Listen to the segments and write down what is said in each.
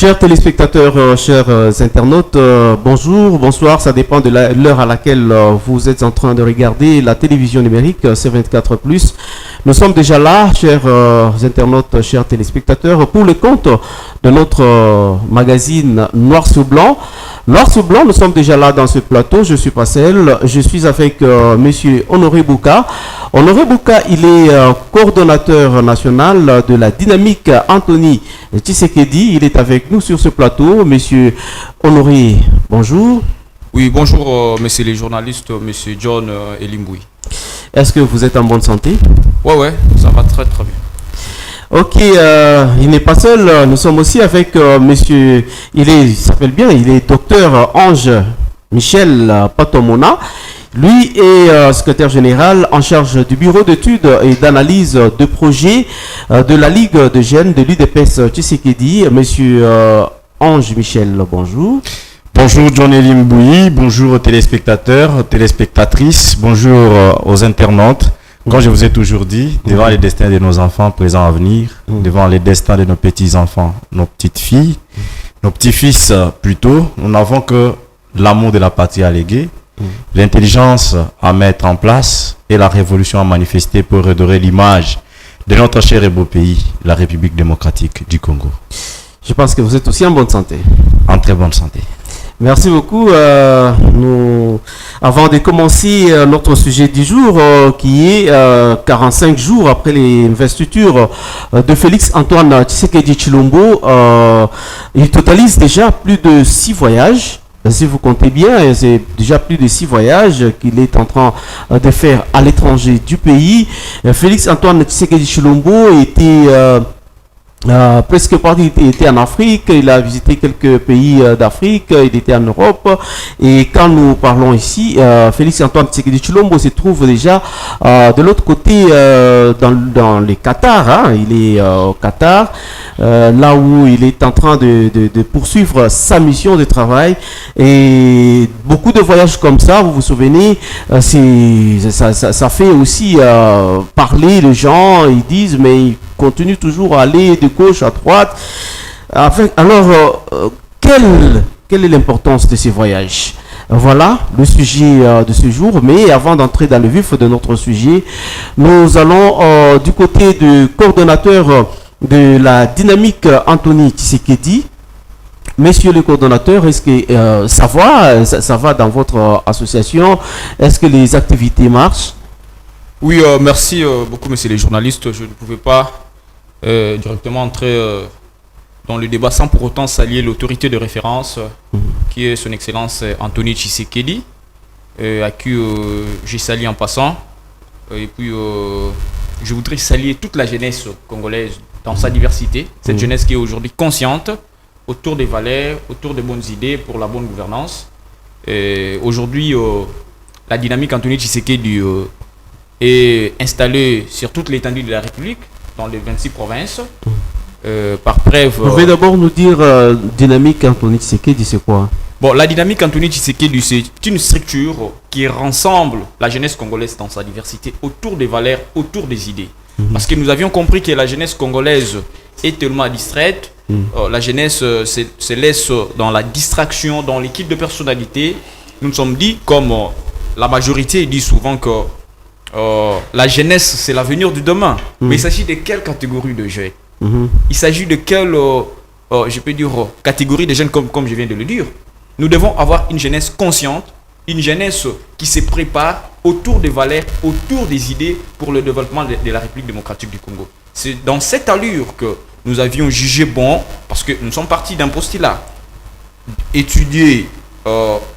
Chers téléspectateurs, chers internautes, bonjour, bonsoir, ça dépend de l'heure à laquelle vous êtes en train de regarder la télévision numérique C24+. Nous sommes déjà là, chers internautes, chers téléspectateurs, pour le compte de notre magazine Noir sur Blanc. Noir sur Blanc, nous sommes déjà là dans ce plateau, je suis pas seul, je suis avec monsieur Honoré Bouka. Honoré Bouka, il est coordonnateur national de la dynamique Anthony Tshisekedi, il est avec nous sur ce plateau. Monsieur Honoré, bonjour. Oui, bonjour, messieurs les journalistes, monsieur John Elimboui. Est-ce que vous êtes en bonne santé? Ouais, ça va très très bien. Ok, il n'est pas seul, nous sommes aussi avec monsieur, il s'appelle bien, il est docteur Ange Michel Patomona. Lui est secrétaire général en charge du bureau d'études et d'analyse de projets de la Ligue de jeunes de l'UDPS Tshisekedi. Monsieur Ange Michel, bonjour. Bonjour John Elimboui, bonjour aux téléspectateurs, téléspectatrices, bonjour aux internautes. Quand je vous ai toujours dit, devant les destins de nos enfants présents à venir, devant les destins de nos petits-enfants, nos petites filles, nos petits-fils plutôt, nous n'avons que l'amour de la patrie à léguer, l'intelligence à mettre en place et la révolution à manifester pour redorer l'image de notre cher et beau pays, la République démocratique du Congo. Je pense que vous êtes aussi en bonne santé. En très bonne santé. Merci beaucoup. Avant de commencer notre sujet du jour, qui est 45 jours après les investitures de Félix Antoine Tshisekedi Tshilombo, il totalise déjà plus de 6 voyages. Si vous comptez bien, c'est déjà plus de 6 voyages qu'il est en train de faire à l'étranger du pays. Félix Antoine Tshisekedi Tshilombo était presque partout, il était en Afrique, il a visité quelques pays d'Afrique, il était en Europe. Et quand nous parlons ici, Félix Antoine Tshisekedi Tshilombo se trouve déjà de l'autre côté dans le Qatar. Hein. Il est au Qatar, là où il est en train de poursuivre sa mission de travail. Et beaucoup de voyages comme ça, vous vous souvenez, ça fait aussi parler les gens. Ils disent mais il continue toujours à aller de gauche à droite. Alors, quelle est l'importance de ces voyages? Voilà le sujet de ce jour. Mais avant d'entrer dans le vif de notre sujet, nous allons du côté du coordonnateur de la dynamique Anthony Tshisekedi. Messieurs les coordonnateurs, est-ce que ça va dans votre association? Est-ce que les activités marchent? Oui, merci beaucoup, messieurs les journalistes. Je ne pouvais pas directement entrer dans le débat sans pour autant saluer l'autorité de référence qui est son excellence Anthony Tshisekedi, à qui j'ai salué en passant. Et puis, je voudrais saluer toute la jeunesse congolaise dans sa diversité, cette jeunesse qui est aujourd'hui consciente autour des valeurs, autour des bonnes idées pour la bonne gouvernance. Aujourd'hui, la dynamique Anthony Tshisekedi est installée sur toute l'étendue de la République, dans les 26 provinces. Par preuve... Vous pouvez d'abord nous dire dynamique Anthony Tshisekedi, c'est quoi? Bon, la dynamique Anthony Tshisekedi, c'est une structure qui rassemble la jeunesse congolaise dans sa diversité autour des valeurs, autour des idées. Parce que nous avions compris que la jeunesse congolaise est tellement distraite. La jeunesse se laisse dans la distraction, dans l'équipe de personnalité. Nous nous sommes dit, comme la majorité dit souvent que la jeunesse, c'est l'avenir du demain. Mais il s'agit de quelle catégorie de jeunes? Il s'agit de quelle, je peux dire, catégorie de jeunes comme je viens de le dire. Nous devons avoir une jeunesse consciente, une jeunesse qui se prépare autour des valeurs, autour des idées pour le développement de la République démocratique du Congo. C'est dans cette allure que nous avions jugé bon, parce que nous sommes partis d'un postulat, étudier,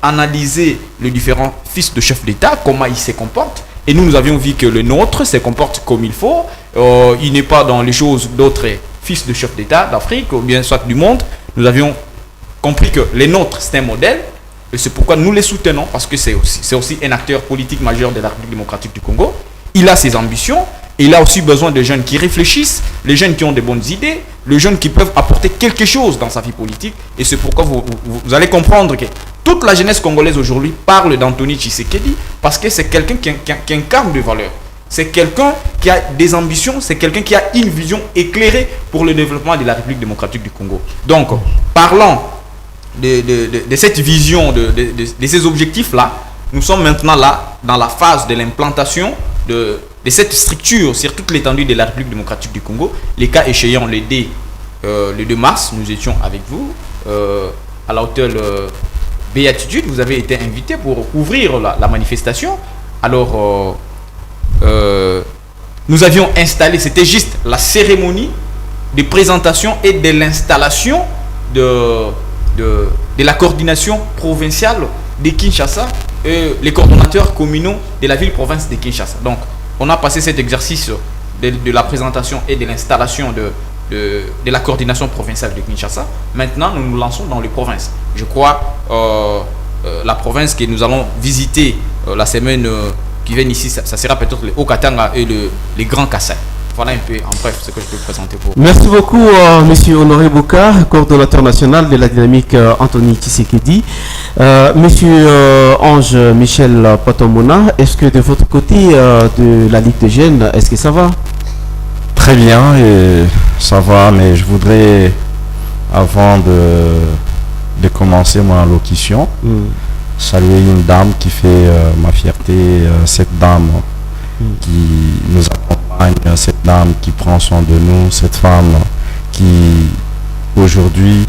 analyser les différents fils de chefs d'État, comment ils se comportent. Et nous avions vu que le nôtre se comporte comme il faut. Il n'est pas dans les choses d'autres fils de chefs d'État d'Afrique ou bien soit du monde. Nous avions compris que les nôtres, c'est un modèle. Et c'est pourquoi nous les soutenons, parce que c'est aussi un acteur politique majeur de la République démocratique du Congo. Il a ses ambitions. Et il a aussi besoin de jeunes qui réfléchissent, les jeunes qui ont des bonnes idées, les jeunes qui peuvent apporter quelque chose dans sa vie politique. Et c'est pourquoi vous allez comprendre que toute la jeunesse congolaise aujourd'hui parle d'Anthony Tshisekedi parce que c'est quelqu'un qui incarne des valeurs. C'est quelqu'un qui a des ambitions, c'est quelqu'un qui a une vision éclairée pour le développement de la République démocratique du Congo. Donc, parlant de cette vision, de ces objectifs-là, nous sommes maintenant là, dans la phase de l'implantation de cette structure sur toute l'étendue de la République démocratique du Congo. Les cas échéants, le 2 mars, nous étions avec vous à la hôtel Béatitude. Vous avez été invité pour ouvrir la manifestation. Alors, nous avions installé, c'était juste la cérémonie de présentation et de l'installation de la coordination provinciale de Kinshasa et les coordonnateurs communaux de la ville-province de Kinshasa. Donc, on a passé cet exercice de la présentation et de l'installation de la coordination provinciale de Kinshasa. Maintenant, nous nous lançons dans les provinces. Je crois la province que nous allons visiter la semaine qui vient ici, ça sera peut-être le Haut-Katanga et les Grands Kassai. Voilà un peu, en bref, ce que je peux présenter pour vous. Merci beaucoup, Monsieur Honoré Boka, coordonnateur national de la dynamique Anthony Tshisekedi. Monsieur Ange Michel Patomona, est-ce que de votre côté de la Ligue des Jeunes, est-ce que ça va? Très bien, et ça va, mais je voudrais, avant de commencer mon allocution, saluer une dame qui fait ma fierté, cette dame qui nous accompagne, cette dame qui prend soin de nous, cette femme qui aujourd'hui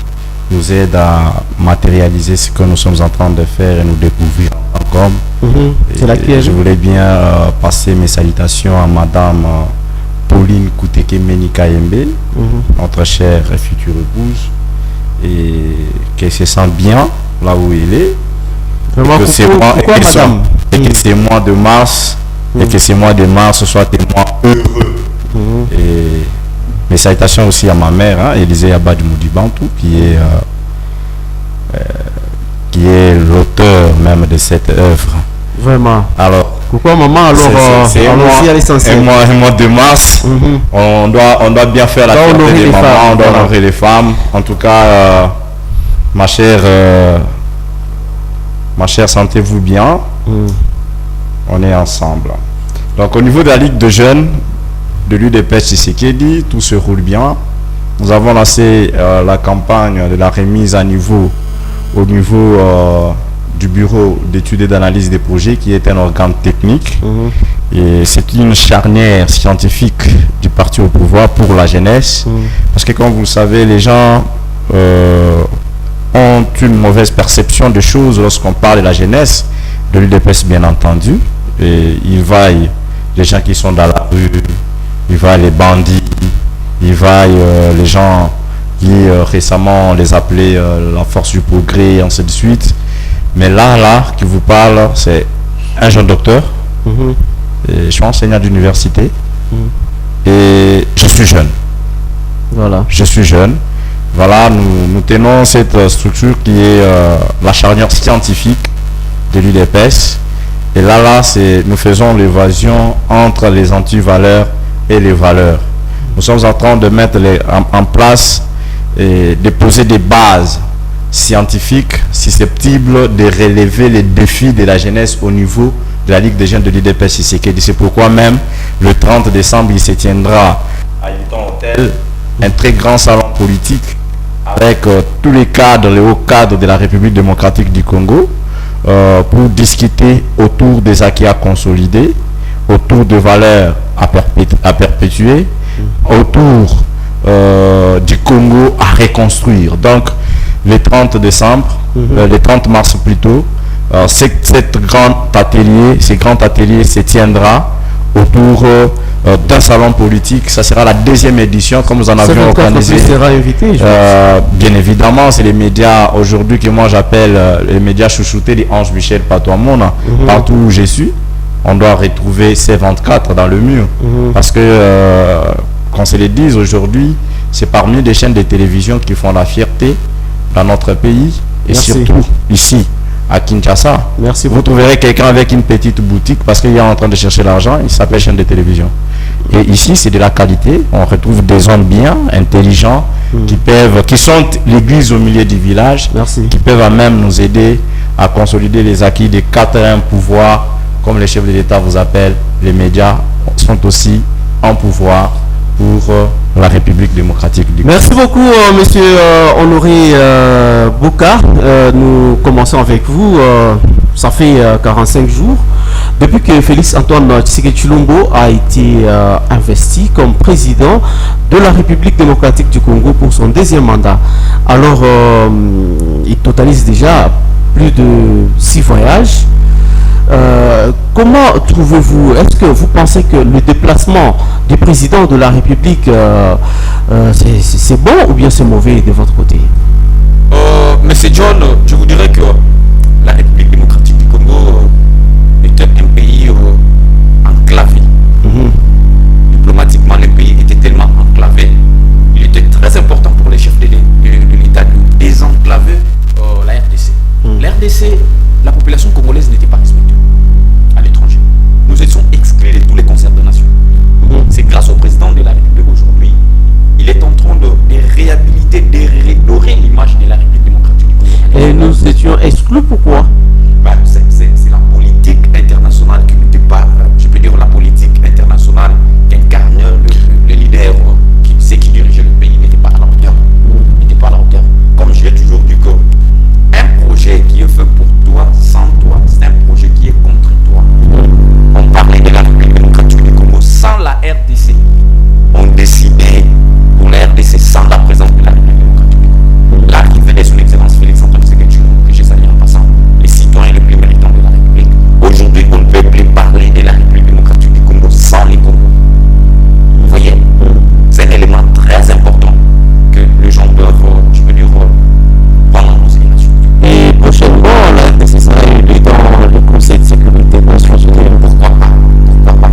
nous aide à matérialiser ce que nous sommes en train de faire et nous découvrir en tant qu'hommes. C'est laquelle? Je voulais bien passer mes salutations à madame Pauline Kouteke Menikayembe, notre chère et future épouse, et qu'elle se sent bien là où elle est. Vraiment, pourquoi madame? Et que ces mois de mars, et que ces mois de mars soient des mois heureux. Et mes salutations aussi à ma mère, Élisée Abad Moudibantou, qui est l'auteur même de cette œuvre. Vraiment. Alors, pourquoi maman? Alors, allons-y à l'essentiel. Un mois de mars, on doit bien faire la fierté des mamans, on doit honorer les femmes. En tout cas, ma chère, sentez-vous bien. On est ensemble. Donc au niveau de la Ligue de jeunes de l'UDPS Tshisekedi, tout se roule bien. Nous avons lancé la campagne de la remise à niveau au niveau du bureau d'études et d'analyse des projets, qui est un organe technique. Et c'est une charnière scientifique du parti au pouvoir pour la jeunesse. Parce que comme vous le savez, les gens ont une mauvaise perception des choses lorsqu'on parle de la jeunesse de l'UDPS, bien entendu. Et ils vaillent les gens qui sont dans la rue, ils vaillent les bandits, ils vaillent les gens qui récemment on les appelait la force du progrès, et ainsi de suite. Mais là, qui vous parle, c'est un jeune docteur. Et je suis enseignant d'université. Et je suis jeune. Voilà. Je suis jeune. Voilà, nous tenons cette structure qui est la charnière scientifique de l'UDPS. Et là, nous faisons l'évasion entre les antivaleurs et les valeurs. Nous sommes en train de mettre en place et de poser des bases scientifiques susceptibles de relever les défis de la jeunesse au niveau de la Ligue des jeunes de l'UDPS Tshisekedi. C'est pourquoi même le 30 décembre, il se tiendra à Hilton Hotel un très grand salon politique avec tous les cadres, les hauts cadres de la République démocratique du Congo, pour discuter autour des acquis à consolider, autour de valeurs à perpétuer, autour du Congo à reconstruire. Donc, le 30 décembre, le 30 mars plutôt, ce grand atelier se tiendra autour d'un salon politique. Ça sera la deuxième édition, comme nous en avions organisé. Sera invité, bien évidemment, c'est les médias aujourd'hui que moi j'appelle les médias chouchoutés de Ange Michel Patomona. Partout où je suis, on doit retrouver C24 dans le mur. Parce que, qu'on se le dise aujourd'hui, c'est parmi les chaînes de télévision qui font la fierté dans notre pays. Et surtout ici, à Kinshasa. Merci vous trouverez quelqu'un avec une petite boutique parce qu'il est en train de chercher l'argent, il s'appelle chaîne de télévision. Et ici, c'est de la qualité. On retrouve des hommes bien, intelligents, qui sont l'église au milieu du village, qui peuvent à même nous aider à consolider les acquis des 4 pouvoirs comme les chefs de l'État vous appellent, les médias sont aussi en pouvoir pour la République démocratique du Congo. Merci beaucoup, monsieur Honoré Bouka. Nous commençons avec vous. Ça fait 45 jours depuis que Félix Antoine Tshisekedi Tshilombo a été investi comme président de la République démocratique du Congo pour son deuxième mandat. Alors, il totalise déjà plus de 6 voyages. Comment trouvez-vous, est-ce que vous pensez que le déplacement du président de la République c'est bon ou bien c'est mauvais de votre côté? Monsieur John, je vous dirais que la République démocratique du Congo était un pays enclavé. Diplomatiquement, le pays était tellement enclavé. Il était très important pour les chefs de l'État de désenclaver la RDC. La RDC, la population congolaise n'était pas respectée à l'étranger. Nous étions exclus de tous les concerts de nations. C'est grâce au président de la République aujourd'hui, il est en train de réhabiliter, de redorer l'image de la République démocratique du Congo. Et nous étions exclus, pourquoi? C'est la politique internationale qui n'était pas, je peux dire la politique internationale qu'incarne le leader, qui dirigeait le pays, n'était pas à la hauteur. N'était pas à la hauteur. Comme je l'ai toujours dit que un projet qui est fait pour toi, sans toi, c'est un projet qui est contre toi. On parlait de la République démocratique du Congo sans la RDC. On décidait pour la RDC sans la présence de la République démocratique du Congo. L'arrivée de son excellence Félix Antoine Tshisekedi Tshilombo, que j'ai salué en passant, les citoyens les plus méritants de la République. Aujourd'hui, on ne peut plus parler de la République démocratique du Congo sans les Congos. Vous voyez, c'est un élément très important que les gens peuvent, je peux dire, prendre en considération. Et prochainement, la RDC sera élue dans le Conseil de sécurité des Nations Unies. Pourquoi pas? Pourquoi pas?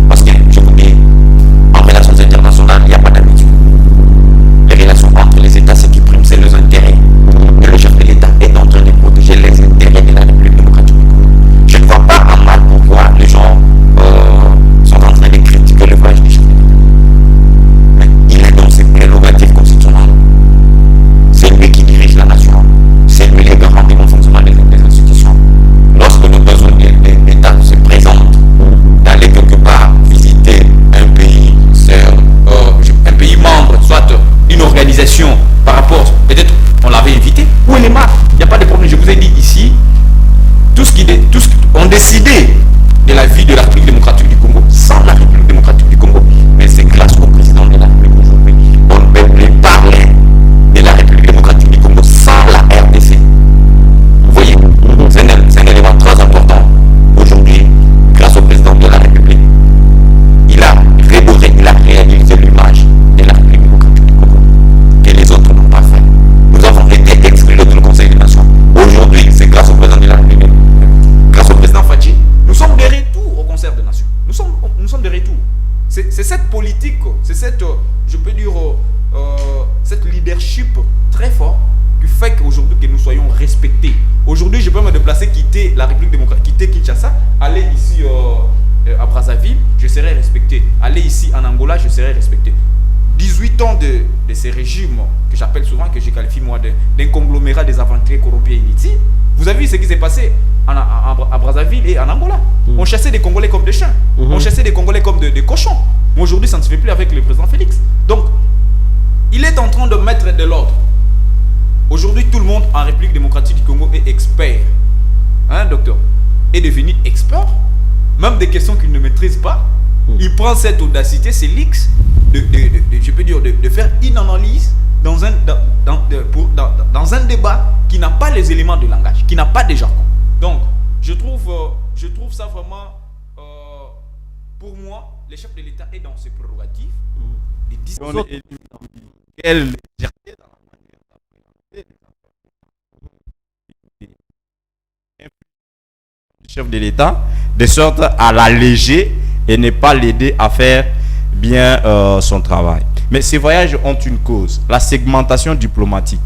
Parce que, je vous dis, en relations internationales, il n'y a pas d'habitude. Les relations entre les États, ce qui prime, c'est leurs intérêts. Et le chef de l'État est en train de protéger les intérêts de la République démocratique du Congo. Je ne vois pas en mal pourquoi les gens sont en train de critiquer le voyage du chef de l'État. Mais il est dans ses prérogatives constitutionnelles. C'est lui qui dirige la nation. C'est lui le garant du bon fonctionnement des institutions. Lorsque nos besoins d'État se présentent, d'aller quelque part visiter un pays, un pays membre, soit une organisation par rapport, peut-être on l'avait invité, ou elle est marre, il n'y a pas de problème. Je vous ai dit ici, on décidait de la vie de la République démocratique du Congo sans la République démocratique du Congo. Mais c'est grâce au président de la République aujourd'hui. On ne peut plus parler de la République démocratique du Congo sans la RDC. Vous voyez, c'est un élément très important. Aujourd'hui, grâce au président de la République, il a redoré, il a réalisé l'image de la République démocratique du Congo que les autres n'ont pas fait. Nous avons été exclus de le Conseil des Nations. Aujourd'hui, c'est grâce au président de la République, grâce au président Fachi, nous sommes de retour au concert des nations. Nous sommes de retour. C'est cette politique, c'est cette, je peux dire, cette leadership très fort qui fait qu'aujourd'hui que nous soyons respectés. Aujourd'hui, je peux me déplacer, quitter la République démocratique, quitter Kinshasa, aller ici à Brazzaville, je serai respecté. Aller ici en Angola, je serai respecté. 18 ans de ces régimes que j'appelle souvent, que je qualifie moi d'un conglomérat des aventuriers corrompus et inutiles. Vous avez vu ce qui s'est passé à Brazzaville et en Angola. On chassait des Congolais comme des chiens. On chassait des Congolais comme des cochons. Mais aujourd'hui, ça ne se fait plus avec le président Félix. Donc, il est en train de mettre de l'ordre. Aujourd'hui, tout le monde en République démocratique du Congo est expert. Hein, docteur? Est devenu expert. Même des questions qu'il ne maîtrise pas. Il prend cette audacité, c'est l'X, je peux dire, de faire une analyse dans un débat qui n'a pas les éléments de langage, qui n'a pas de jargon. Donc, je trouve ça vraiment, pour moi, le chef de l'État est dans ses prérogatives. Quelle légèreté dans la manière du chef de l'État, de sorte à l'alléger et ne pas l'aider à faire bien son travail. Mais ces voyages ont une cause, la segmentation diplomatique.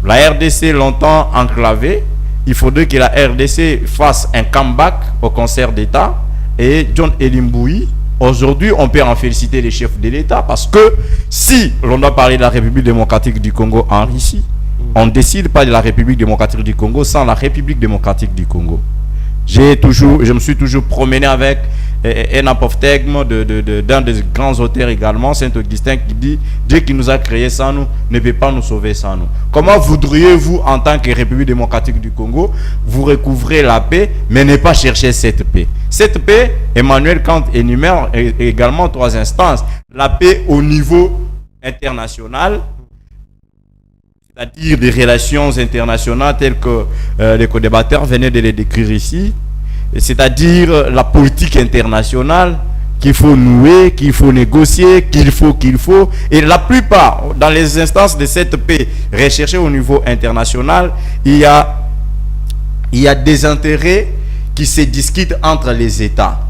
La RDC longtemps enclavée, il faudrait que la RDC fasse un comeback au concert d'État. Et John Elimboui, aujourd'hui, on peut en féliciter les chefs de l'État parce que si l'on doit parler de la République démocratique du Congo en Russie, on ne décide pas de la République démocratique du Congo sans la République démocratique du Congo. Je me suis toujours promené avec un apophthegme d'un des grands auteurs également, Saint-Augustin, qui dit Dieu qui nous a créés sans nous ne peut pas nous sauver sans nous. Comment voudriez-vous, en tant que République démocratique du Congo, vous recouvrer la paix, mais ne pas chercher cette paix? Cette paix, Emmanuel Kant énumère également 3 instances. La paix au niveau international, c'est-à-dire des relations internationales telles que les co-débatteurs venaient de les décrire ici, c'est-à-dire la politique internationale qu'il faut nouer, qu'il faut négocier, qu'il faut. Et la plupart, dans les instances de cette paix recherchée au niveau international, il y a des intérêts qui se discutent entre les États.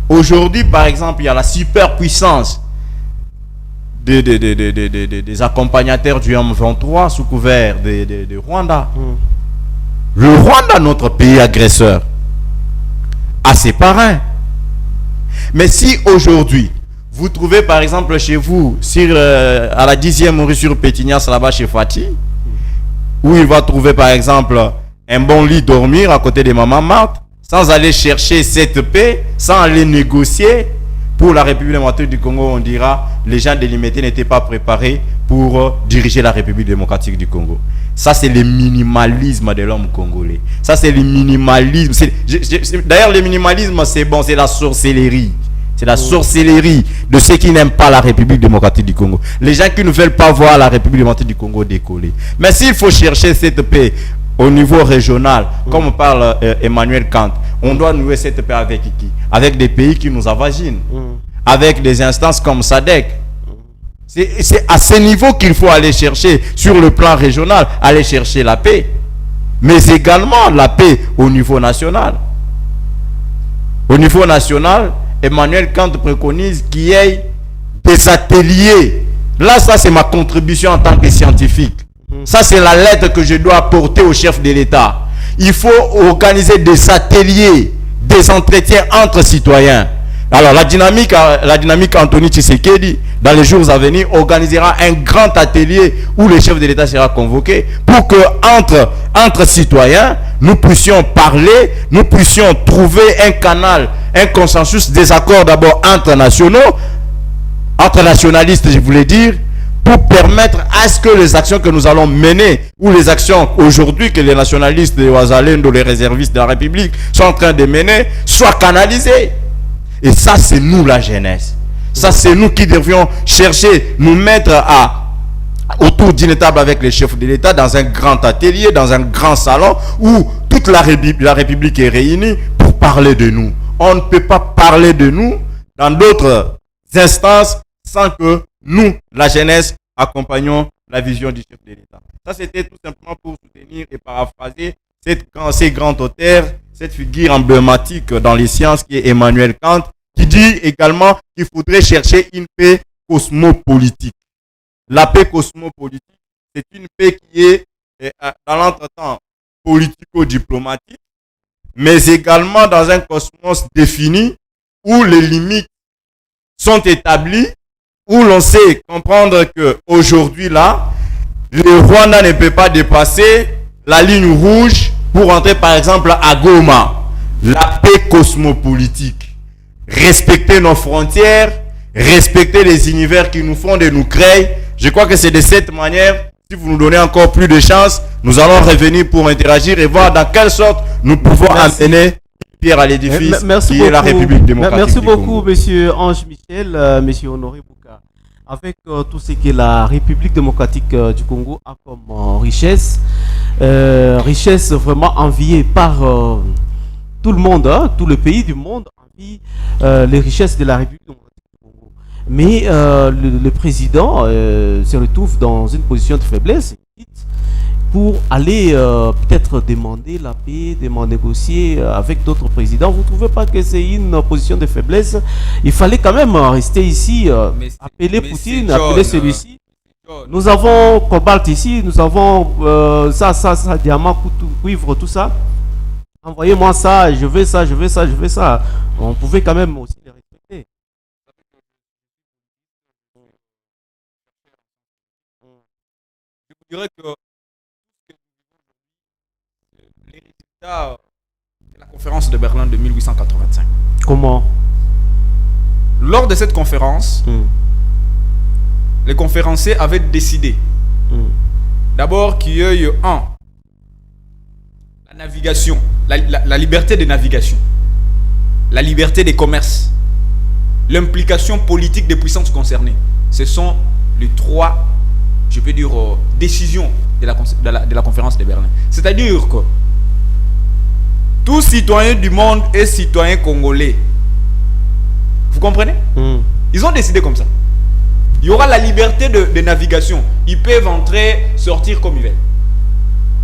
Aujourd'hui, par exemple, il y a la superpuissance des accompagnateurs du M23 sous couvert de Rwanda. Le Rwanda, notre pays agresseur, a ses parrains. Mais si aujourd'hui, vous trouvez par exemple chez vous, à la 10e rue sur Pétignas, là-bas chez Fati, où il va trouver par exemple un bon lit dormir à côté de Maman Marthe, sans aller chercher cette paix, sans aller négocier, pour la République démocratique du Congo, on dira les gens délimités n'étaient pas préparés pour diriger la République démocratique du Congo. Ça, c'est le minimalisme de l'homme congolais. Ça, c'est le minimalisme. D'ailleurs, le minimalisme, c'est bon, c'est la sorcellerie. C'est la sorcellerie de ceux qui n'aiment pas la République démocratique du Congo. Les gens qui ne veulent pas voir la République démocratique du Congo décoller. Mais s'il faut chercher cette paix au niveau régional, comme parle Emmanuel Kant, on doit nouer cette paix avec qui? Avec des pays qui nous avoisinent. Avec des instances comme SADC. C'est à ce niveau qu'il faut aller chercher, sur le plan régional, aller chercher la paix. Mais également la paix au niveau national. Au niveau national, Emmanuel Kant préconise qu'il y ait des ateliers. Là, ça c'est ma contribution en tant que scientifique. Ça c'est la lettre que je dois apporter au chef de l'État. Il faut organiser des ateliers, des entretiens entre citoyens. Alors la dynamique Anthony Tshisekedi, dans les jours à venir, organisera un grand atelier où le chef de l'État sera convoqué pour que entre citoyens, nous puissions parler, nous puissions trouver un canal, un consensus, des accords d'abord entre nationalistes, je voulais dire, pour permettre à ce que les actions que nous allons mener, ou les actions aujourd'hui que les nationalistes, les Ouazalendo, les réservistes de la République sont en train de mener, soient canalisées. Et ça, c'est nous la jeunesse. Ça, c'est nous qui devions chercher, nous mettre autour d'une table avec les chefs de l'État, dans un grand atelier, dans un grand salon, où toute la République est réunie pour parler de nous. On ne peut pas parler de nous dans d'autres instances sans que nous, la jeunesse, accompagnons la vision du chef de l'État. Ça, c'était tout simplement pour soutenir et paraphraser ces grands auteurs, cette figure emblématique dans les sciences qui est Emmanuel Kant, qui dit également qu'il faudrait chercher une paix cosmopolitique. La paix cosmopolitique, c'est une paix qui est dans l'entretemps politico-diplomatique, mais également dans un cosmos défini où les limites sont établies, où l'on sait comprendre qu'aujourd'hui là, le Rwanda ne peut pas dépasser la ligne rouge pour entrer par exemple à Goma. La paix cosmopolitique. Respecter nos frontières, respecter les univers qui nous font et nous créent. Je crois que c'est de cette manière, si vous nous donnez encore plus de chance, nous allons revenir pour interagir et voir dans quelle sorte nous pouvons amener pierre à l'édifice qui est la République démocratique. Merci beaucoup, monsieur Ange Michel, monsieur Honoré Bouka. Avec tout ce que la République démocratique du Congo a comme richesse, richesse vraiment enviée par tout le monde, tout le pays du monde envie les richesses de la République démocratique du Congo. Mais le président se retrouve dans une position de faiblesse pour aller peut-être demander la paix, négocier avec d'autres présidents. Vous ne trouvez pas que c'est une position de faiblesse? Il fallait quand même rester ici, appeler Poutine, appeler celui-ci. Nous avons Cobalt ici, nous avons ça, diamant, cuivre, tout ça. Envoyez-moi ça, je veux ça, je veux ça, je veux ça. On pouvait quand même aussi les respecter. Je vous dirais que les résultats de la conférence de Berlin de 1885. Comment? Lors de cette conférence, les conférenciers avaient décidé d'abord qu'il y ait la navigation, la liberté de navigation, la liberté des commerces, l'implication politique des puissances concernées. Ce sont les trois, je peux dire, décisions de la conférence de Berlin. C'est-à-dire que tout citoyen du monde est citoyen congolais. Vous comprenez? Ils ont décidé comme ça. Il y aura la liberté de navigation. Ils peuvent entrer, sortir comme ils veulent.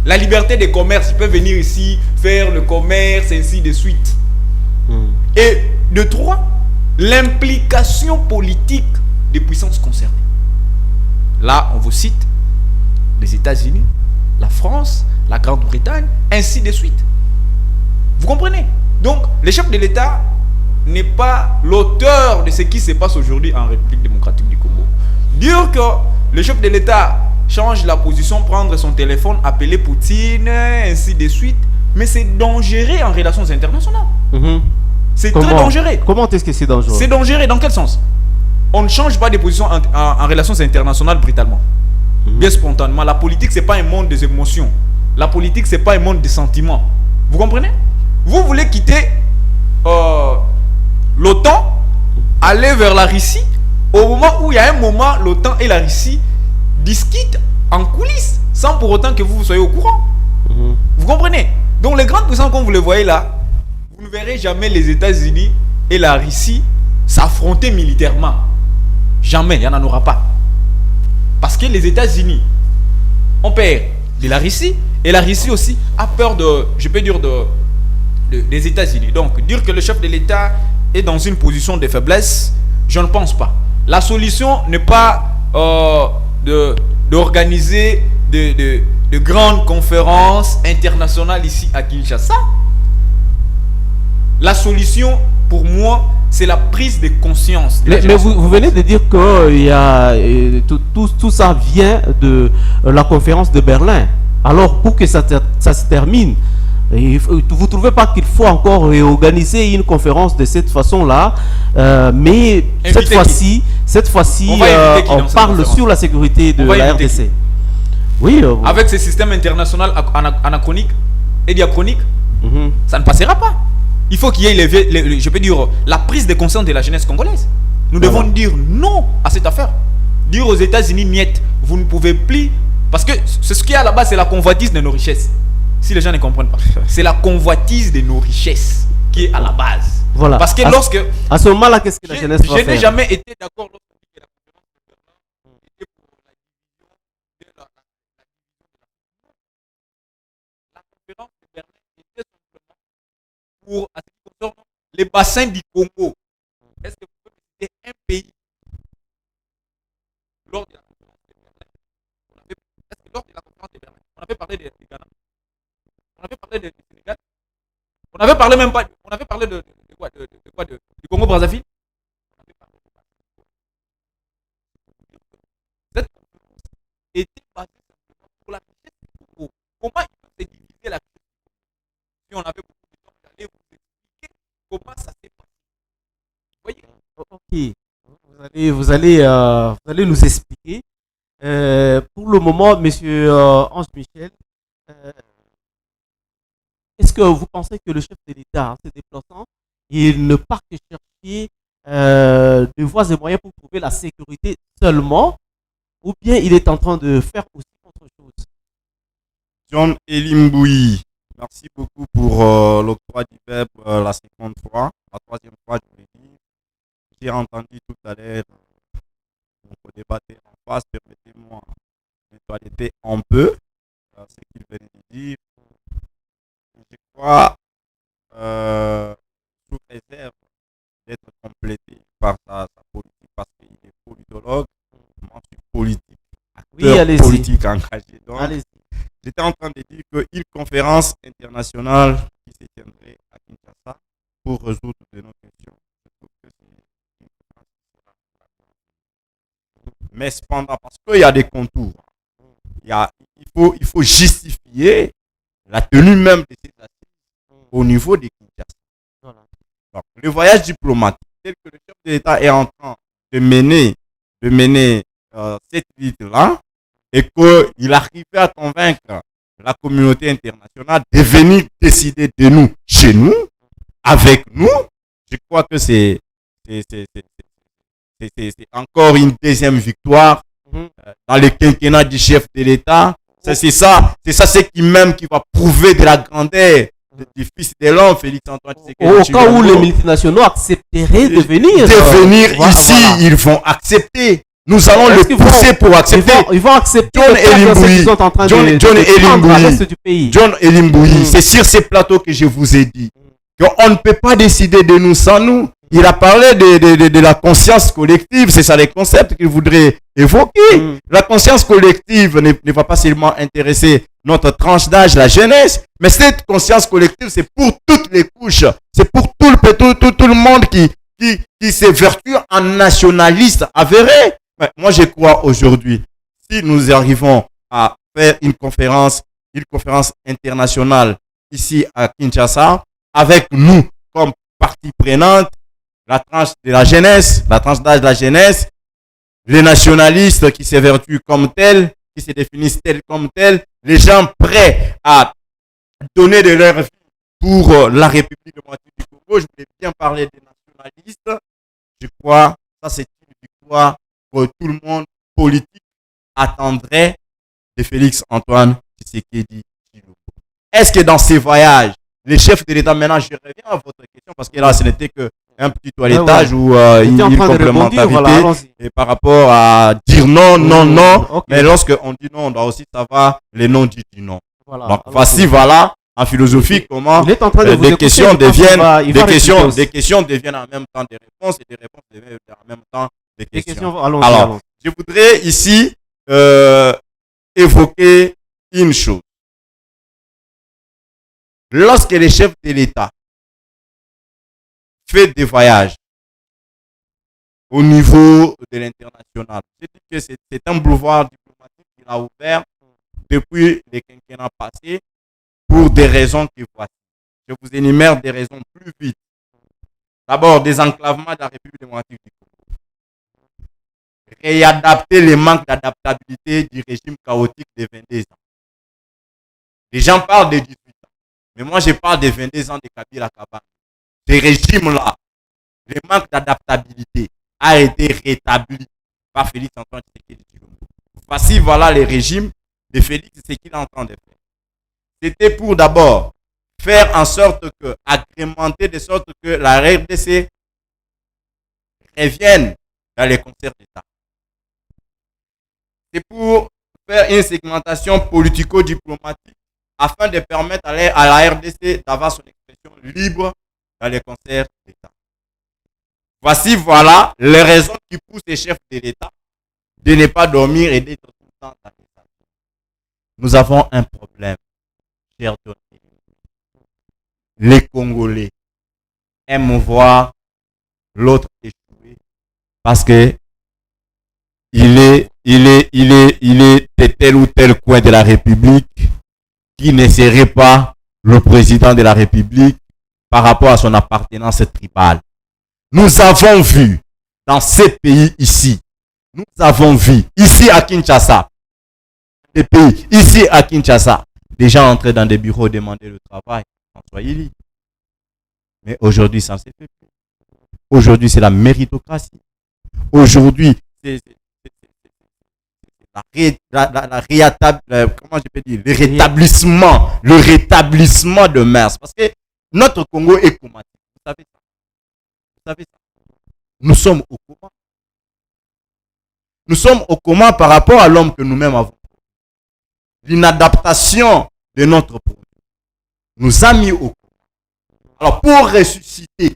La liberté des commerces. Ils peuvent venir ici, faire le commerce, ainsi de suite. Et de trois, l'implication politique des puissances concernées. Là, on vous cite les États-Unis, la France, la Grande-Bretagne, ainsi de suite. Vous comprenez? Donc, le chef de l'État n'est pas l'auteur de ce qui se passe aujourd'hui en République démocratique du Congo. Dire que le chef de l'État change la position, prendre son téléphone, appeler Poutine, ainsi de suite, mais c'est dangereux en relations internationales. C'est très dangereux. Comment est-ce que c'est dangereux? C'est dangereux dans quel sens? On ne change pas de position en relations internationales brutalement. Bien spontanément. La politique, ce n'est pas un monde des émotions. La politique, ce n'est pas un monde des sentiments. Vous comprenez? Vous voulez quitter l'OTAN, aller vers la Russie, au moment où il y a un moment, l'OTAN et la Russie discutent en coulisses, sans pour autant que vous soyez au courant. Vous comprenez? Donc les grandes puissances, comme vous les voyez là, vous ne verrez jamais les États-Unis et la Russie s'affronter militairement. Jamais, il n'y en aura pas. Parce que les États-Unis ont peur de la Russie, et la Russie aussi a peur je peux dire, des États-Unis. Donc, dire que le chef de l'État est dans une position de faiblesse, je ne pense pas. La solution n'est pas d'organiser de grandes conférences internationales ici à Kinshasa. La solution, pour moi, c'est la prise de conscience. Mais vous venez de dire que tout ça vient de la conférence de Berlin. Alors, pour que ça se termine, vous ne trouvez pas qu'il faut encore réorganiser une conférence de cette façon-là, mais cette fois-ci, on parle sur la sécurité de la RDC. Oui. Avec ce système international anachronique et diachronique, ça ne passera pas. Il faut qu'il y ait, je peux dire, la prise de conscience de la jeunesse congolaise. Nous devons dire non à cette affaire. Dire aux États-Unis, niet, vous ne pouvez plus. Parce que ce qu'il y a là-bas, c'est la convoitise de nos richesses. Si les gens ne comprennent pas, c'est la convoitise de nos richesses qui est à la base. Voilà. Parce que à ce moment-là, qu'est-ce que la jeunesse va faire? Je n'ai jamais été d'accord lorsque la conférence était pour la division de la conférence de Berlin était simplement pour les bassins du Congo. Est-ce que vous pouvez citer un pays lors de la conférence de Berlin? Est-ce que lors de la conférence de Berlin, on avait parlé de Ghana? On avait parlé de Sénégal? On avait parlé même pas. On avait parlé de quoi? Du Congo Brazzaville? Cette conférence était basée sur la richesse du Congo. Comment il peut se diviser la richesse? Si on avait beaucoup de temps, j'allais vous expliquer comment ça s'est passé. Vous voyez? Ok. Vous allez nous expliquer. Pour le moment, monsieur Ange Michel, est-ce que vous pensez que le chef de l'État, en se déplaçant, il ne part que chercher de voies et moyens pour trouver la sécurité seulement, ou bien il est en train de faire aussi autre chose? John Elimboui, merci beaucoup pour l'octroi du verbe la seconde fois. La troisième fois, je vais dire. J'ai entendu tout à l'heure on débattait en face. Permettez-moi de toiletter un peu ce qu'il venait de dire. Je crois, sous réserve d'être complété par sa politique, parce qu'il est politologue, moi je suis politique, acteur politique engagé. Donc, j'étais en train de dire qu'une conférence internationale qui se tiendrait à Kinshasa pour résoudre de nos questions, je trouve que c'est une conférence. Mais cependant, parce qu'il y a des contours, il faut justifier la tenue même de ces assises au niveau des concours. Donc, le voyage diplomatique, tel que le chef de l'État est en train de mener cette visite-là, et qu'il arrive à convaincre la communauté internationale de venir décider de nous, chez nous, avec nous, je crois que c'est encore une deuxième victoire dans le quinquennat du chef de l'État. C'est ça ce qui même qui va prouver de la grandeur du fils de l'homme, Félix Antoine Tshisekedi. Au cas où les multinationaux accepteraient de venir. Ici, ils vont accepter. Nous allons le pousser pour accepter. Ils vont accepter John Elimbouyi, c'est sur ces plateaux que je vous ai dit qu'on ne peut pas décider de nous sans nous. Il a parlé de la conscience collective, c'est ça les concepts qu'il voudrait évoquer. La conscience collective ne va pas seulement intéresser notre tranche d'âge, la jeunesse, mais cette conscience collective, c'est pour toutes les couches, c'est pour tout le monde qui s'évertue en nationaliste avéré. Mais moi, je crois aujourd'hui, si nous arrivons à faire une conférence internationale ici à Kinshasa, avec nous comme partie prenante, la tranche de la jeunesse, la tranche d'âge de la jeunesse, les nationalistes qui s'évertuent comme tels, qui se définissent tels comme tels, les gens prêts à donner de leur vie pour la République démocratique du Congo. Je voulais bien parler des nationalistes. Je crois que ça c'est une victoire que tout le monde politique attendrait de Félix Antoine Tshisekedi. Est-ce que dans ces voyages, les chefs de l'État, maintenant je reviens à votre question parce que là ce n'était qu'un petit toilettage ou une complémentarité voilà, et par rapport à dire non, okay. Mais lorsqu'on dit non, on doit aussi savoir les noms du non. Voilà, donc voici voilà en philosophie comment des questions deviennent en même temps des réponses et des réponses deviennent en même temps des questions. Alors, je voudrais ici évoquer une chose. Lorsque les chefs de l'État font des voyages au niveau de l'international, je dis que c'est un boulevard diplomatique qu'il a ouvert depuis les quinquennats passés pour des raisons que voici. Je vous énumère des raisons plus vite. D'abord, désenclavement de la République démocratique du Congo. Réadapter les manques d'adaptabilité du régime chaotique des 22 ans. Les gens parlent de 18 ans. Mais moi, je parle des 22 ans de Kabila Kabane. Ces régimes-là, le manque d'adaptabilité a été rétabli par Félix Antoine Tshisekedi. Voici, voilà les régimes de Félix, c'est ce qu'il est en train de faire. C'était pour d'abord faire en sorte que, agrémenter de sorte que la RDC revienne dans les concerts d'État. C'est pour faire une segmentation politico-diplomatique afin de permettre à la RDC d'avoir son expression libre dans les concerts d'État. Voici, voilà les raisons qui poussent les chefs de l'État de ne pas dormir et d'être tout le temps dans l'État. Nous avons un problème, cher John. Les Congolais aiment voir l'autre échouer parce que il est de tel ou tel coin de la République qui ne serait pas le président de la République par rapport à son appartenance tribale. Nous avons vu dans ces pays ici, nous avons vu ici à Kinshasa, des pays ici à Kinshasa, des gens entraient dans des bureaux demander le travail en Swahili. Mais aujourd'hui, ça ne se fait plus. Aujourd'hui, c'est la méritocratie. Aujourd'hui, c'est le rétablissement de mœurs. Parce que notre Congo est comatique. Vous savez ça. Vous savez ça. Nous sommes au coma. Nous sommes au coma par rapport à l'homme que nous-mêmes avons. L'inadaptation de notre produit nous a mis au coma. Alors, pour ressusciter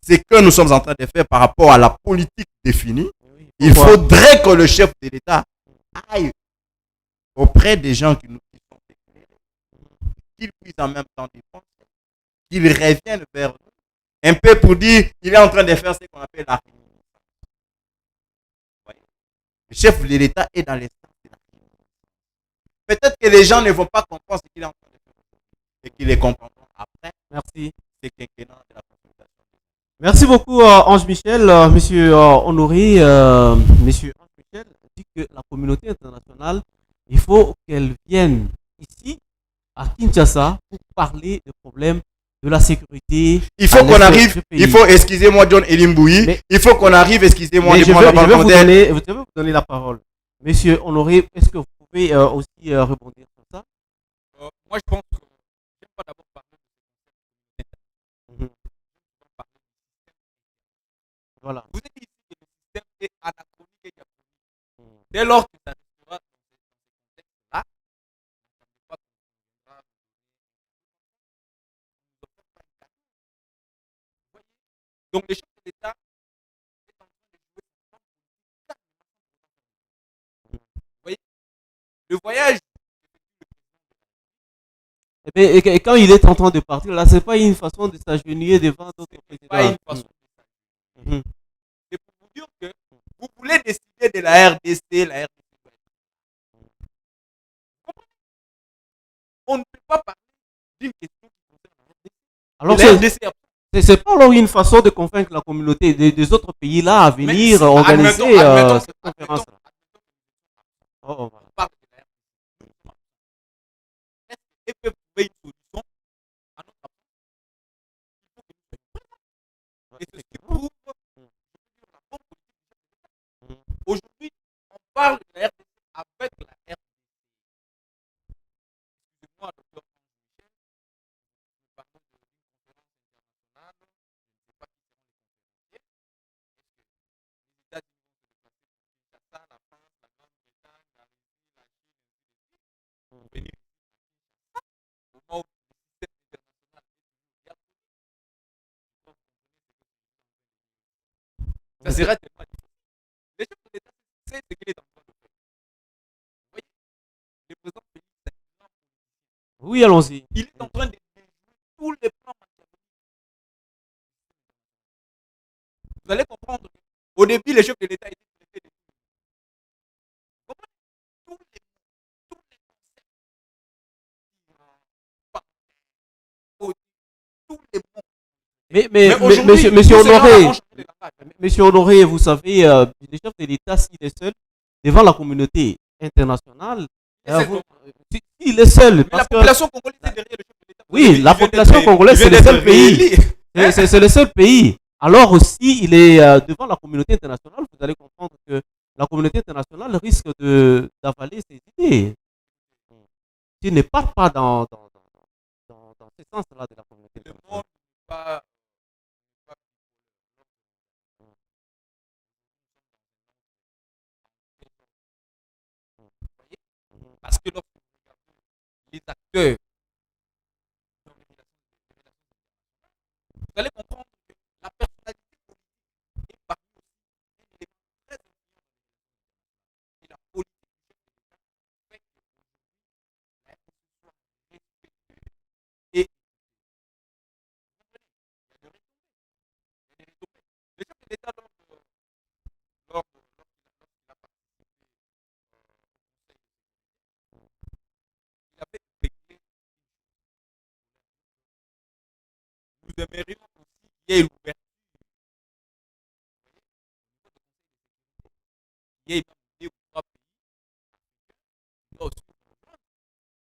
ce que nous sommes en train de faire par rapport à la politique définie, il faudrait que le chef de l'État aille auprès des gens qui nous sont éclairés, qu'ils puissent en même temps dépenser, qu'ils reviennent vers nous, un peu pour dire qu'il est en train de faire ce qu'on appelle la réunion. Le chef de l'État est dans l'instance de la réunion. Peut-être que les gens ne vont pas comprendre ce qu'il est en train de faire et qu'ils les comprendront après. Merci. C'est quinquennat de la consultation. Merci beaucoup, Ange Michel. Monsieur Honoré, monsieur Ange Michel dit que la communauté internationale, il faut qu'elle vienne ici, à Kinshasa, pour parler des problèmes de la sécurité Il à faut qu'on l'est arrive, du pays. il faut, excusez-moi John Elimboui, Mais, il faut qu'on arrive, excusez-moi, mais devant la parlementaire. je vais vous donner la parole. Monsieur Honoré, est-ce que vous pouvez aussi rebondir sur ça? Moi, je pense que je n'aime pas d'abord parler de Mhm. Voilà. vous avez dit que le système est anachronique et diachronique. Dès lors que ça restera dans ce contexte-là, ça ne peut pas conviendra. Donc, le chef de l'État est en train de jouer son rôle politique. Vous voyez, le voyage, Et quand il est en train de partir, là, c'est pas une façon de s'agenouiller devant d'autres ce n'est pas présidents. une façon de ça. Mhm. C'est pour vous dire que vous voulez décider de la RDC, la RDC. On ne peut pas parler d'une question qui concerne la RDC. Alors, Et la RDC a c'est pas alors une façon de convaincre la communauté des autres pays là à venir organiser admettons, cette conférence là. Oh, oh, voilà. on parle de la RDC. Est-ce qu'elle peut trouver une solution à notre absence? Il faut que nous soyons présents. Et c'est ce qui prouve la bonne politique. Aujourd'hui, on parle de la RDC avec la RDC. Excusez-moi, docteur Michel, nous parlons d'une conférence internationale. Je ne sais pas qui seront les conférenciers. Est-ce que les États-Unis vont se déplacer pour Kinshasa, la France, la Grande-Bretagne, la Russie, la Chine, ainsi de suite, pour venir au moment où le système international est toujours diabolique? Ça serait tellement difficile. Le chef de l'État sait ce qu'il est en train de faire. Vous voyez, le président Félix est un grand politicien. Oui, allons-y. Il est en train de déjouer tous les plans machiavéliques. Vous allez comprendre qu'au début, le chef de l'État était préfet de tout. Vous comprenez? Tous les concepts, tous les mots. Mais aujourd'hui, Monsieur tous ces gens-là Honoré, vont changer de langage. Monsieur Honoré, vous savez, le chef de l'État, s'il est seul devant la communauté internationale, Et c'est vous- s'il est seul, mais la parce que population congolaise est derrière le chef de l'État. oui, la population congolaise, c'est le seul pays. C'est le seul pays. Alors aussi, il est devant la communauté internationale. Vous allez comprendre que la communauté internationale risque d'avaler ses idées. S'il ne part pas dans ce sens-là de la communauté Le internationale. monde n'est pas parce que lorsque vous regardez les acteurs dans les relations, vous allez comprendre que la personnalité politique est parmi aussi un élément très important et la politique du chef de l'État fait qu'aujourd'hui, la RDC soit respectée et vous comprenez, il y a des retombées. Il y a des retombées. Le chef de l'État, lorsqu'il a participé au Conseil de sécurité, il avait réglé nous aimerions aussi qu'il y ait l'ouverture il y a deux ou trois pays africains, il y a aussi le monde.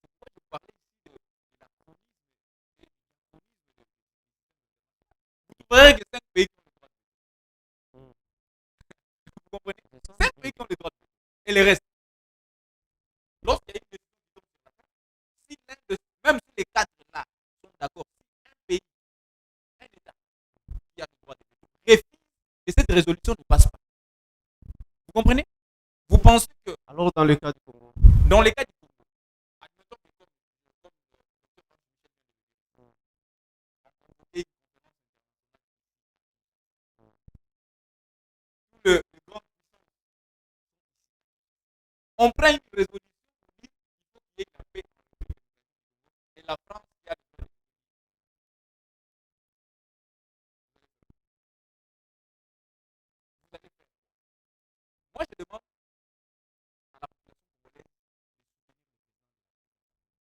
C'est pourquoi je parlais ici de l'anachronisme et du diachronisme de vous trouverez que 5 pays qui ont le droit de vote. Vous comprenez? 5 pays qui ont le droit de vote. Et les restes, lorsqu'il y a une décision qui tombe sur la table, si même si les 4 là sont d'accord, si un pays, un État qui a le droit de vote, refuse que cette résolution ne passe pas. Vous comprenez? Vous pensez que Alors, dans le cas du Congo, dans les cas du Congo, admettons que comme le docteur Michel a convoqué une conférence internationale, tout le grand puissance, on prend une résolution pour dire qu'il faut qu'il y ait la paix et la France qui a le droit de vous allez faire. Moi, je demande à la population congolaise de soutenir le président de la République.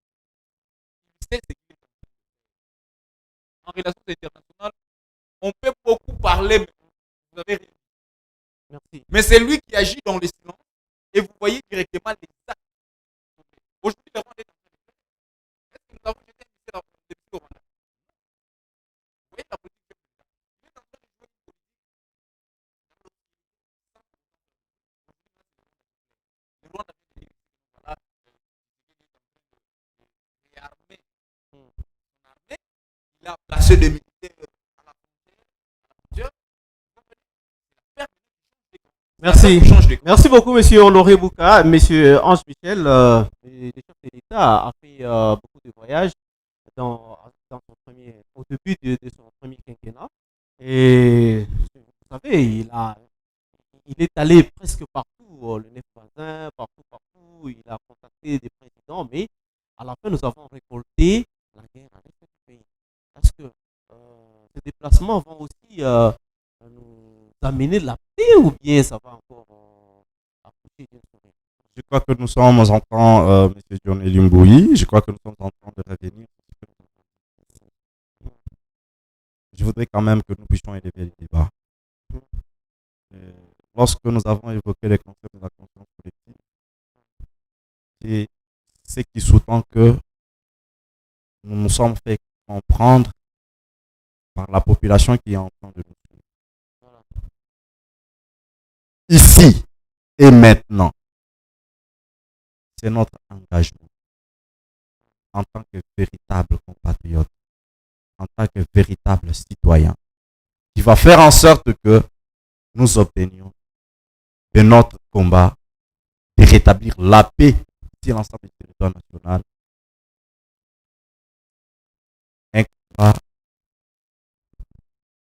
Il sait ce qu'il est en train de faire. En relations internationales, on peut beaucoup parlé, vous avez réagi. Merci. Mais c'est lui qui agit dans le silence et vous voyez directement les actes. Aujourd'hui, le Rwanda est en train de faire. Est-ce que nous avons jeté un missile au Rwanda? Vous voyez la politique du président. Il est en train de jouer une politique. Le Rwanda fait des voilà, réarmer son armée. Il a placé des militaires à la frontière. Merci. Merci beaucoup, monsieur Honoré Bouka. Monsieur Ange Michel, le chef de l'État, a fait beaucoup de voyages dans son au début de son premier quinquennat. Et vous savez, il est allé presque partout, le nez voisin, partout. Il a contacté des présidents, mais à la fin, nous avons récolté la guerre avec ce pays. Parce que ces déplacements vont aussi nous amener la paix ou bien ça va encore accoucher d'une souris? Je crois que nous sommes en train, M. John Elimbouyi, je crois que nous sommes en train de revenir. Je voudrais quand même que nous puissions élever le débat. Lorsque nous avons évoqué les concepts de la conscience collective, c'est ce qui sous-tend que nous nous sommes fait comprendre par la population qui est en train de nous suivre. Ici et maintenant, c'est notre engagement en tant que véritable compatriote, en tant que véritable citoyen, qui va faire en sorte que nous obtenions de notre combat de rétablir la paix sur l'ensemble du territoire national. Un combat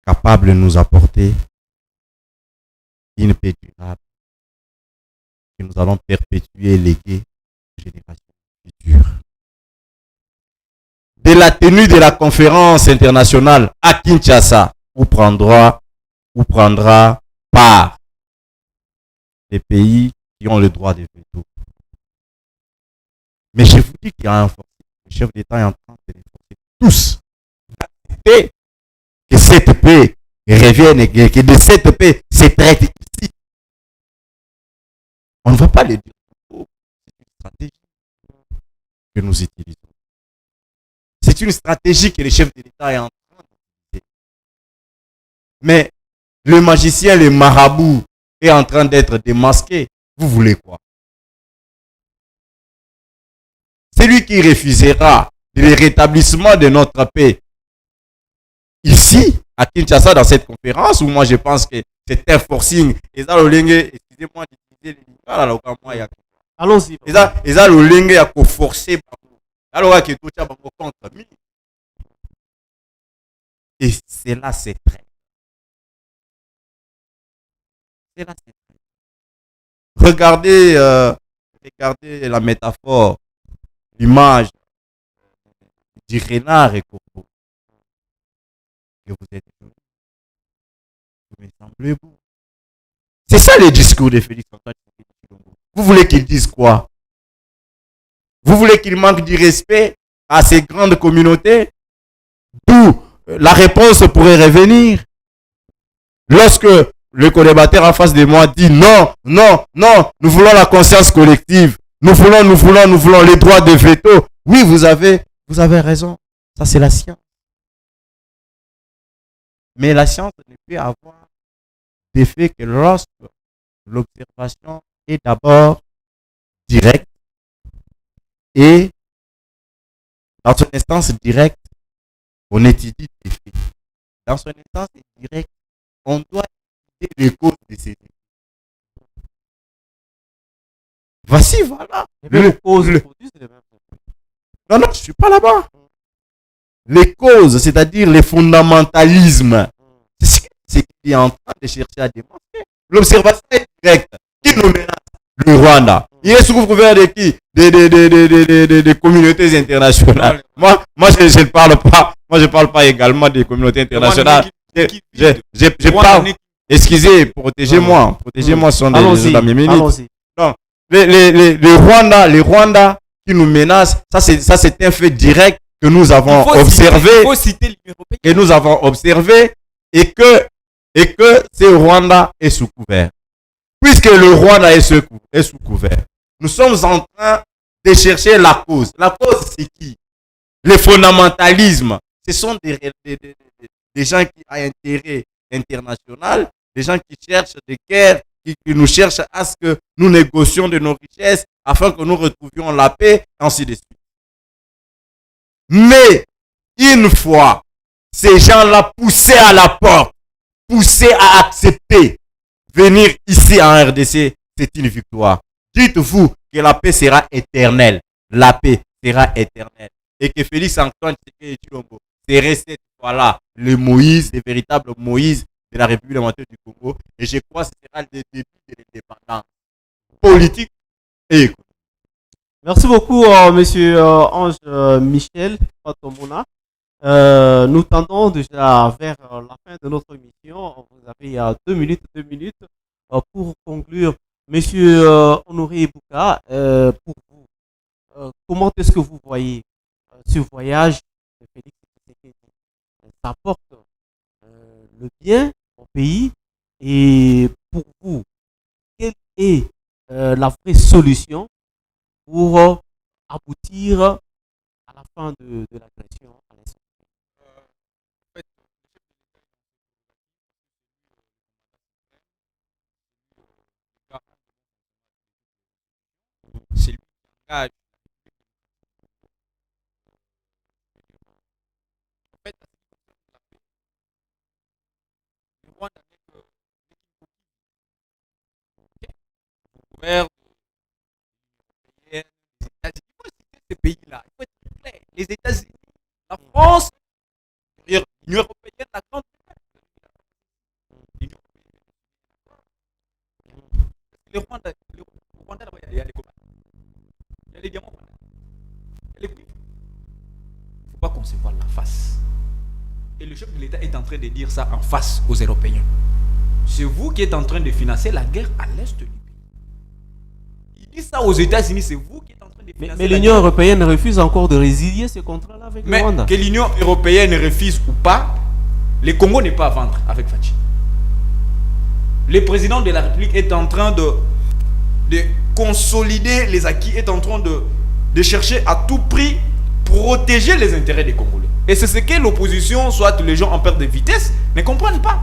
capable de nous apporter une paix durable que nous allons perpétuer et léguer aux générations futures. De la tenue de la conférence internationale à Kinshasa, où prendra part les pays qui ont le droit de veto. Mais je vous dis qu'il y a un force. Le chef d'État est en train de les forcer tous d'accepter que cette paix revienne et que de cette paix se traite ici. On ne va pas le dire. C'est une stratégie que nous utilisons. C'est une stratégie que le chef de l'État est en train d'utiliser. Mais le magicien, le marabout est en train d'être démasqué. Vous voulez quoi? Celui qui refusera le rétablissement de notre paix ici, à Kinshasa, dans cette conférence, où moi je pense que c'est un forcing. Excusez-moi d'utiliser les lingots, allons-y. Eza lolenge ya ko forcer alors que tout ça contre lui. Et c'est là c'est très. C'est là c'est très. Regardez la métaphore, l'image du renard et corbeau. Que vous êtes vous me semblez beau. C'est ça le discours de Félix Antoine Tshisekedi. Vous voulez qu'il dise quoi? Vous voulez qu'il manque du respect à ces grandes communautés? D'où la réponse pourrait revenir. Lorsque le co-débatteur en face de moi dit non, nous voulons la conscience collective. Nous voulons les droits de veto. Oui, vous avez raison. Ça, c'est la science. Mais la science ne peut avoir d'effet que lorsque l'observation est d'abord directe et dans son instance directe, on étudie les faits. Dans son instance directe, on doit étudier les causes de ces effets. Voici, voilà. Les causes Non, je ne suis pas là-bas. Les causes, c'est-à-dire les fondamentalismes, c'est ce qu'il est en train de chercher à démontrer. L'observation est directe. Qui nous menace? Le Rwanda. Il est sous couvert de qui? Des communautés internationales. Moi, je ne parle pas. Moi, je parle pas également des communautés internationales. Je parle. Excusez, protégez-moi. Protégez-moi, ce sont des amis minutes. Donc, les Rwanda qui nous menacent, ça c'est un fait direct que nous avons observé. Et que et que ce Rwanda est sous couvert. Puisque le Rwanda est sous couvert, nous sommes en train de chercher la cause. La cause, c'est qui? Le fondamentalisme. Ce sont des gens qui ont intérêt international, des gens qui cherchent des guerres, qui nous cherchent à ce que nous négocions de nos richesses afin que nous retrouvions la paix, ainsi de suite. Mais, une fois ces gens-là poussés à la porte, poussés à accepter venir ici en RDC, c'est une victoire. Dites-vous que la paix sera éternelle. La paix sera éternelle. Et que Félix Antoine Tshisekedi Tshilombo serait cette fois-là le Moïse, le véritable Moïse de la République démocratique du Congo. Et je crois que ce sera le début de l'indépendance politique et économique. Merci beaucoup, monsieur Ange Michel Patomona. Nous tendons déjà vers la fin de notre émission. Vous avez 2 minutes pour conclure. Monsieur Honoré Bouka, pour vous, comment est-ce que vous voyez ce voyage de Félix Tshisekedi? Ça apporte le bien au pays, et pour vous, quelle est la vraie solution pour aboutir à la fin de l'agression à l'Est? C'est lui qui engage. En fait, le Rwanda n'est que le gouvernement des États-Unis. Il faut citer ces pays-là. Il faut être clair. Les États-Unis, la France, l'Union européenne, la grande l'Union européenne. Le Rwanda, là-bas, il y a les combats. Il y a les diamants. Il y a les cuivres. Il ne faut pas qu'on se voile la face. Et le chef de l'État est en train de dire ça en face aux Européens. C'est vous qui êtes en train de financer la guerre à l'est du pays. Il dit ça aux États-Unis, c'est vous qui êtes en train de financer mais l'Union européenne refuse encore de résilier ce contrat-là avec le Rwanda. Que l'Union européenne refuse ou pas, le Congo n'est pas à vendre avec Fachi. Le président de la République est en train de consolider les acquis, est en train de chercher à tout prix protéger les intérêts des Congolais. Et c'est ce que l'opposition, soit les gens en perte de vitesse, ne comprennent pas.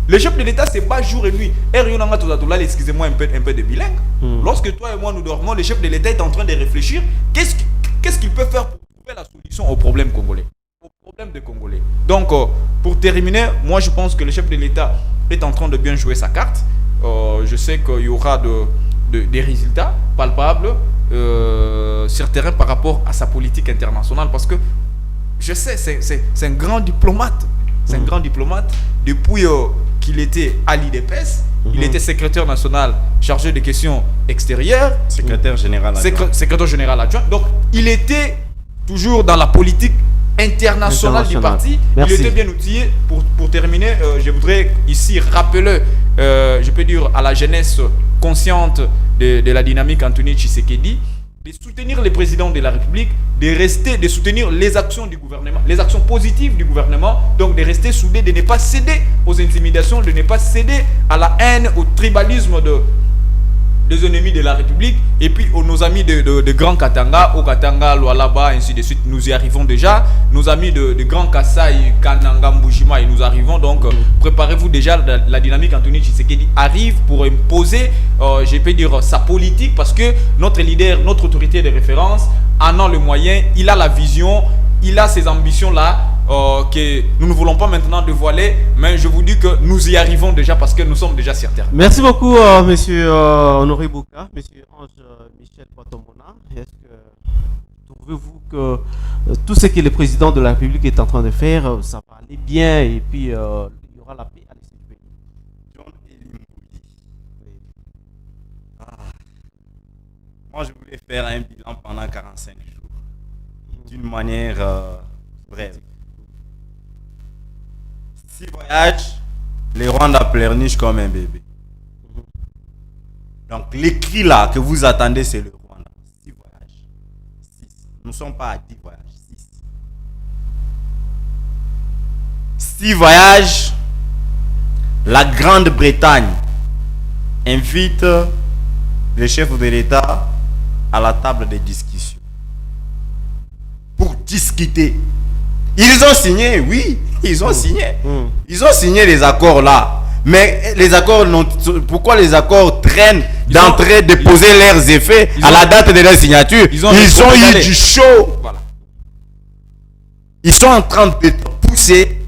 Le chef de l'État se bat jour et nuit. Excusez-moi un peu de bilingue. Lorsque toi et moi nous dormons, le chef de l'État est en train de réfléchir qu'est-ce qu'il peut faire pour trouver la solution au problème congolais, au problème des Congolais. Donc, pour terminer, moi je pense que le chef de l'État est en train de bien jouer sa carte. Je sais qu'il y aura des résultats palpables sur terrain par rapport à sa politique internationale, parce que je sais, c'est un grand diplomate. C'est un grand diplomate. Depuis qu'il était à l'IDPS, il était secrétaire national chargé des questions extérieures. Secrétaire général adjoint. Secrétaire général adjoint. Donc, il était toujours dans la politique internationale du parti. Merci. Il était bien outillé. Pour terminer, je voudrais ici rappeler, je peux dire, à la jeunesse consciente de la dynamique Anthony Tshisekedi, de soutenir les présidents de la République, de soutenir les actions du gouvernement, les actions positives du gouvernement, donc de rester soudés, de ne pas céder aux intimidations, de ne pas céder à la haine, au tribalisme des ennemis de la République, et puis nos amis de Grand Katanga, au Katanga, Lualaba, ainsi de suite, nous y arrivons déjà. Nos amis de Grand Kassai, Kananga, Mbujima, et nous arrivons, donc préparez-vous déjà, la dynamique Anthony Tshisekedi arrive pour imposer, je peux dire, sa politique, parce que notre leader, notre autorité de référence, en a le moyen, il a la vision, il a ces ambitions-là, que nous ne voulons pas maintenant dévoiler, mais je vous dis que nous y arrivons déjà parce que nous sommes déjà certains. Merci beaucoup, monsieur Honoré Bouka, monsieur Ange Michel Patomona. Est-ce que trouvez-vous que tout ce que le président de la République est en train de faire, ça va aller bien, et puis il y aura la paix à l'est du pays? Moi, je voulais faire un bilan pendant 45 jours, d'une manière brève. 6 voyages, les Rwanda pleurnichent comme un bébé. Donc, l'écrit là que vous attendez, c'est le Rwanda. 6 voyages. 6. Nous ne sommes pas à 10 voyages. 6 voyages, la Grande-Bretagne invite les chefs de l'État à la table des discussions pour discuter. Ils ont signé, oui, ils ont signé. Ils ont signé les accords là. Mais les accords, pourquoi les accords traînent d'entrée, de poser leurs effets à la date de leur signature? Ils ont eu du chaud. Voilà. Ils sont en train de pousser.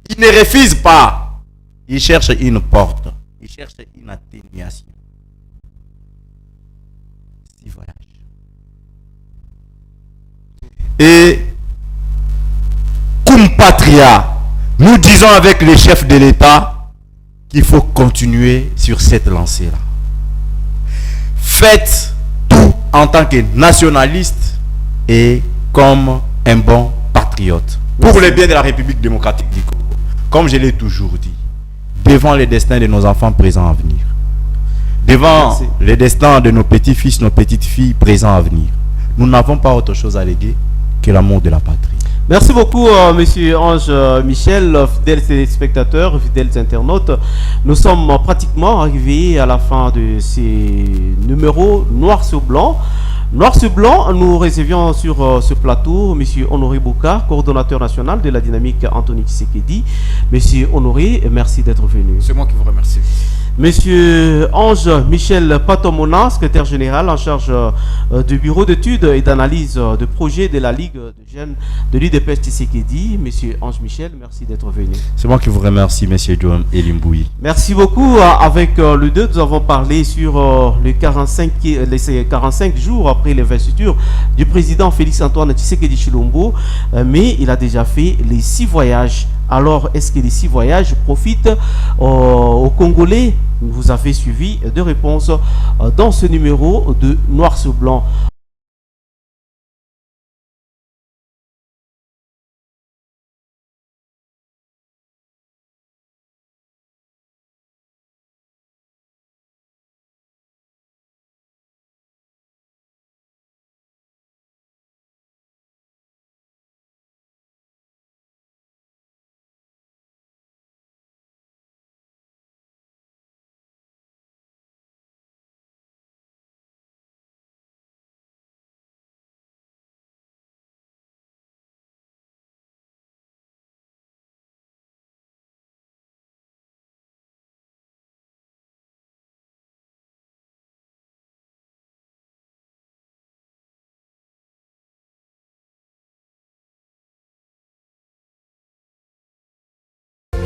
Ils ne refusent pas. Ils cherchent une porte. Ils cherchent une atténuation. Et comme patria, nous disons avec les chefs de l'État qu'il faut continuer sur cette lancée-là. Faites tout en tant que nationaliste et comme un bon patriote. Pour le bien de la République démocratique du Congo. Comme je l'ai toujours dit, devant les destins de nos enfants présents à venir. Devant les destins de nos petits-fils, nos petites-filles présents à venir. Nous n'avons pas autre chose à léguer que l'amour de la patrie. Merci beaucoup, monsieur Ange Michel, fidèles téléspectateurs, fidèles internautes. Nous sommes pratiquement arrivés à la fin de ces numéros noir sur blanc. Noir sur blanc, nous recevions sur ce plateau monsieur Honoré Bouka, coordonnateur national de la dynamique Anthony Tshisekedi. Monsieur Honoré, merci d'être venu. C'est moi qui vous remercie. Monsieur Ange Michel Patomona, secrétaire général en charge du bureau d'études et d'analyse de projets de la Ligue de jeunes de l'UDPS Tshisekedi. Monsieur Ange Michel, merci d'être venu. C'est moi qui vous remercie, monsieur John Elimbouyi. Merci beaucoup. Avec le 2, nous avons parlé sur les 45 jours après l'investiture du président Félix-Antoine Tshisekedi Tshilombo, mais il a déjà fait les 6 voyages. Alors, est-ce que les 6 voyages profitent aux Congolais? Vous avez suivi 2 réponses dans ce numéro de Noir sur Blanc.